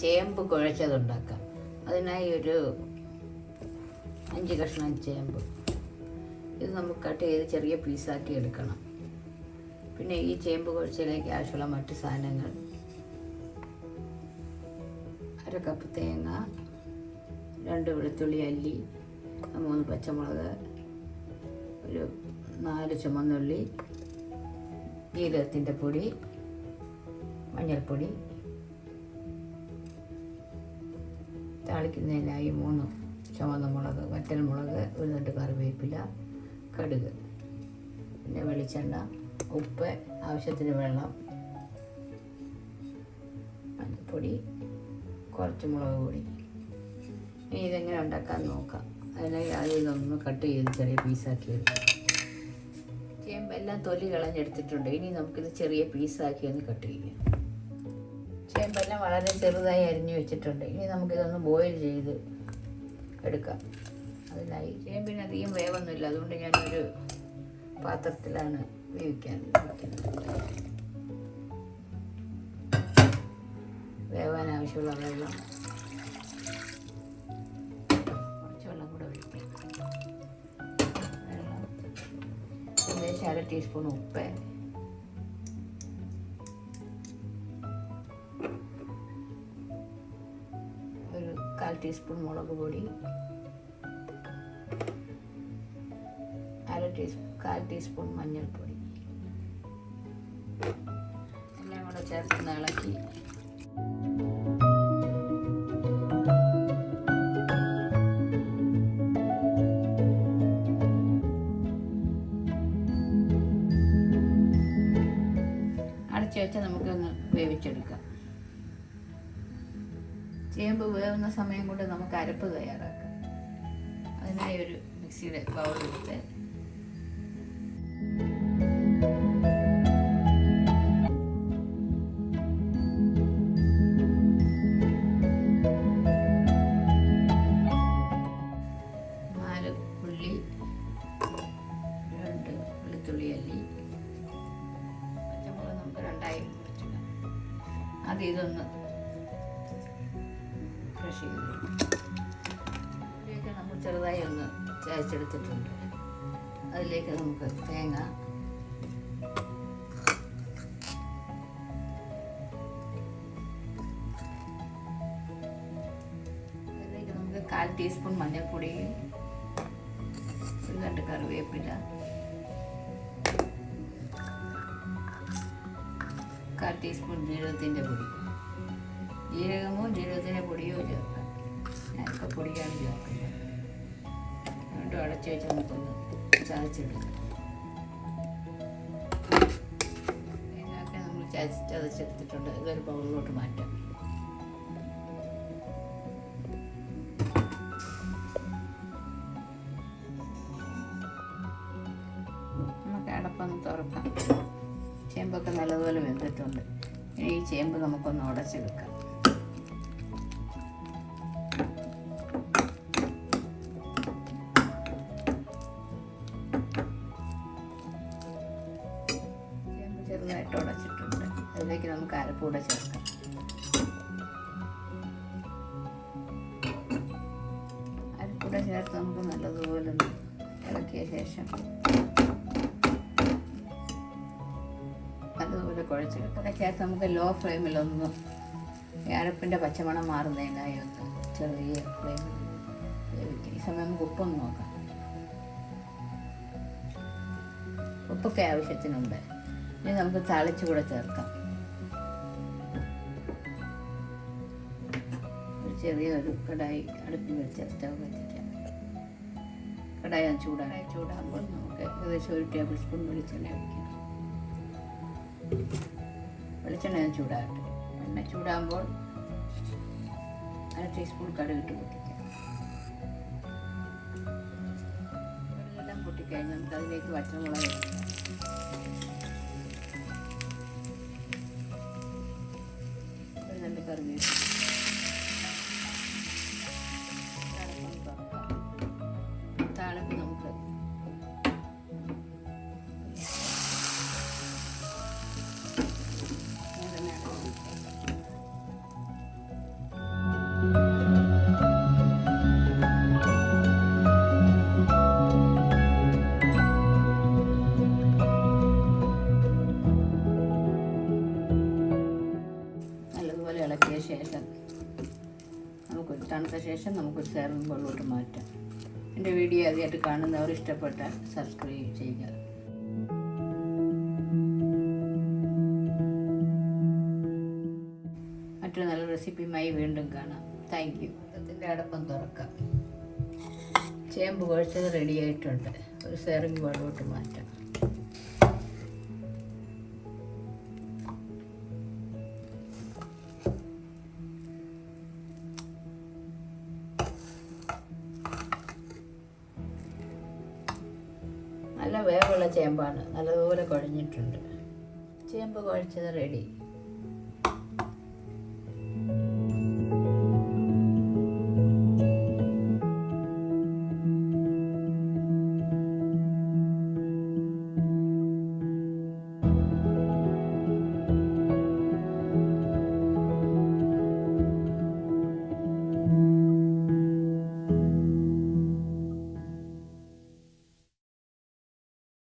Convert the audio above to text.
ചേമ്പ് കുഴച്ചതുണ്ടാക്കാം. അതിനായി ഒരു 5 കഷ്ണം ചേമ്പ് ഇത് നമുക്ക് കട്ട് ചെയ്ത് ചെറിയ പീസാക്കി എടുക്കണം. പിന്നെ ഈ ചേമ്പ് കുഴച്ചതിലേക്ക് ആവശ്യമുള്ള മറ്റ് സാധനങ്ങൾ: 1/2 കപ്പ് തേങ്ങ, 2 വെളുത്തുള്ളി അല്ലി, 3 പച്ചമുളക്, ഒരു 4 ചുമന്നുള്ളി, ജീരകത്തിൻ്റെ പൊടി, മഞ്ഞൾപ്പൊടി, താളിക്കുന്നതിനായി 3 ചുവന്ന മുളക്, വറ്റൽമുളക്, 1 കറിവേപ്പില, കടുക്, പിന്നെ വെളിച്ചെണ്ണ, ഉപ്പ്, ആവശ്യത്തിന് വെള്ളം, മഞ്ഞൾപ്പൊടി, കുറച്ച് മുളക് പൊടി. ഇനി ഇതെങ്ങനെ ഉണ്ടാക്കാൻ നോക്കാം. അതിനായി ആദ്യം ഇതൊന്ന് കട്ട് ചെയ്ത് ചെറിയ പീസാക്കി എടുക്കാം. ചേമ്പെല്ലാം തൊലി കളഞ്ഞെടുത്തിട്ടുണ്ട്. ഇനി നമുക്കിത് ചെറിയ പീസാക്കി ഒന്ന് കട്ട് ചെയ്യാം. ചേമ്പെല്ലാം വളരെ ചെറുതായി അരിഞ്ഞു വെച്ചിട്ടുണ്ട്. ഇനി നമുക്കിതൊന്ന് ബോയിൽ ചെയ്ത് എടുക്കാം. അതിനായി ചേമ്പിന് അധികം വേവൊന്നുമില്ല, അതുകൊണ്ട് ഞാനൊരു പാത്രത്തിലാണ് വേവിക്കാൻ വയ്ക്കുന്നത്. വേവാൻ ആവശ്യമുള്ള വെള്ളം, കുറച്ച് വെള്ളം കൂടെ ഒഴിക്കാം. വെള്ളം ഏകദേശം 1/2 ടീസ്പൂൺ ഉപ്പ്, ഒരു 1/4 ടീസ്പൂൺ മുളക് പൊടി, 1/4 ടീസ്പൂൺ മഞ്ഞൾപ്പൊടി എല്ലാം കൂടെ ചേർത്ത് ഇളക്കി അടച്ചു വെച്ച് നമുക്കൊന്ന് വേവിച്ചെടുക്കാം. ചേമ്പ് വേവുന്ന സമയം കൊണ്ട് നമുക്ക് അരപ്പ് തയ്യാറാക്കാം. അതിനായി ഒരു മിക്സിയുടെ ബൗളെടുത്ത് ഉള്ളി, 2 വെളുത്തുള്ളി അല്ലി, പച്ചമുളക് നമുക്ക് 2ആയി മുറിച്ചിടാം. ആദ്യം ഇതൊന്ന് ക്രഷ് ചെയ്ത് ഇതിലേക്ക് നമ്മൾ ചെറുതായി ഒന്ന് ചതച്ചെടുത്തിട്ടുണ്ട്. അതിലേക്ക് നമുക്ക് തേങ്ങ, അതിലേക്ക് നമുക്ക് 1/4 ടീസ്പൂൺ മഞ്ഞൾപ്പൊടി, 2 കറിവേപ്പില, 1/4 ടീസ്പൂൺ ജീരകത്തിൻ്റെ പൊടി. ജീരകമോ ജീരകത്തിൻ്റെ പൊടിയോ ചേർക്കാം. ഞാനിപ്പോൾ പൊടിയാണ് ചേർക്കുന്നത്. വീണ്ടും അടച്ചു വെച്ച് നമുക്കൊന്ന് ചതച്ചെടുക്കാം. തേങ്ങയൊക്കെ നമ്മൾ ചതച്ചെടുത്തിട്ടുണ്ട്. ഇതൊരു ബൗളിലോട്ട് മാറ്റാം. നമുക്ക് അടപ്പൊന്ന് തുറക്കാം. ചേമ്പൊക്കെ നല്ലതുപോലെ വെന്തിട്ടുണ്ട്. ഇനി ഈ ചേമ്പ് നമുക്കൊന്ന് ഉടച്ചെടുക്കാം. ചേമ്പ് ചെറുതായിട്ട് ഉടച്ചിട്ടുണ്ട്. അതിലേക്ക് നമുക്ക് അരപ്പൂടെ ചേർക്കാം. അരപ്പൂടെ ചേർത്ത് നമുക്ക് നല്ലതുപോലെ ഇളക്കിയ ശേഷം നല്ലതുപോലെ കുഴച്ചെടുക്കുക. ചേർത്ത് നമുക്ക് ലോ ഫ്ലെയിമിലൊന്ന് അരപ്പിൻ്റെ പച്ചമണം മാറുന്നതിനായി ഒന്ന് ചെറിയ ഫ്ലെയിമിൽ വേവിക്കുക. ഈ സമയം നമുക്ക് ഉപ്പൊന്ന് നോക്കാം. ഉപ്പൊക്കെ ആവശ്യത്തിനുണ്ട്. ഇനി നമുക്ക് താളിച്ച് കൂടെ ചേർക്കാം. ചെറിയൊരു കടായി അടുപ്പിൽ വെച്ച് സ്റ്റവ് വെച്ചിരിക്കാം. കടായി ചൂടാകുമ്പോൾ നമുക്ക് ഏകദേശം 1 ടേബിൾ സ്പൂൺ വെളിച്ചെണ്ണ ഒഴിക്കാം. വെളിച്ചെണ്ണ ചൂടാകട്ടെ. എണ്ണ ചൂടാകുമ്പോൾ 1/2 ടീസ്പൂൺ കടുകിട്ട് പൊട്ടിക്കാം. കടുകെല്ലാം പൊട്ടിക്കഴിഞ്ഞ് നമുക്ക് അതിലേക്ക് പച്ചമുളക് ഇടാം. ഒരു 2 കറിവേപ്പില, താളിപ്പ് നമുക്ക് ശേഷം തണുത്ത ശേഷം നമുക്കൊരു സെർവിങ് ബൗളിലോട്ട് മാറ്റാം. എൻ്റെ വീഡിയോ ആദ്യമായിട്ട് കാണുന്നവർ ഇഷ്ടപ്പെട്ടാൽ സബ്സ്ക്രൈബ് ചെയ്യുക. മറ്റൊരു നല്ല റെസിപ്പിയുമായി വീണ്ടും കാണാം. Thank you. പാത്രത്തിൻ്റെ അടപ്പം തുറക്കാം. ചേമ്പ് കുഴച്ചത് റെഡി ആയിട്ടുണ്ട്. ഒരു സെർവിങ് ബൗളിലോട്ട് മാറ്റാം. നല്ല വേവുള്ള ചേമ്പാണ്, നല്ലതുപോലെ കുഴഞ്ഞിട്ടുണ്ട്. ചേമ്പ് കുഴച്ചത് റെഡി.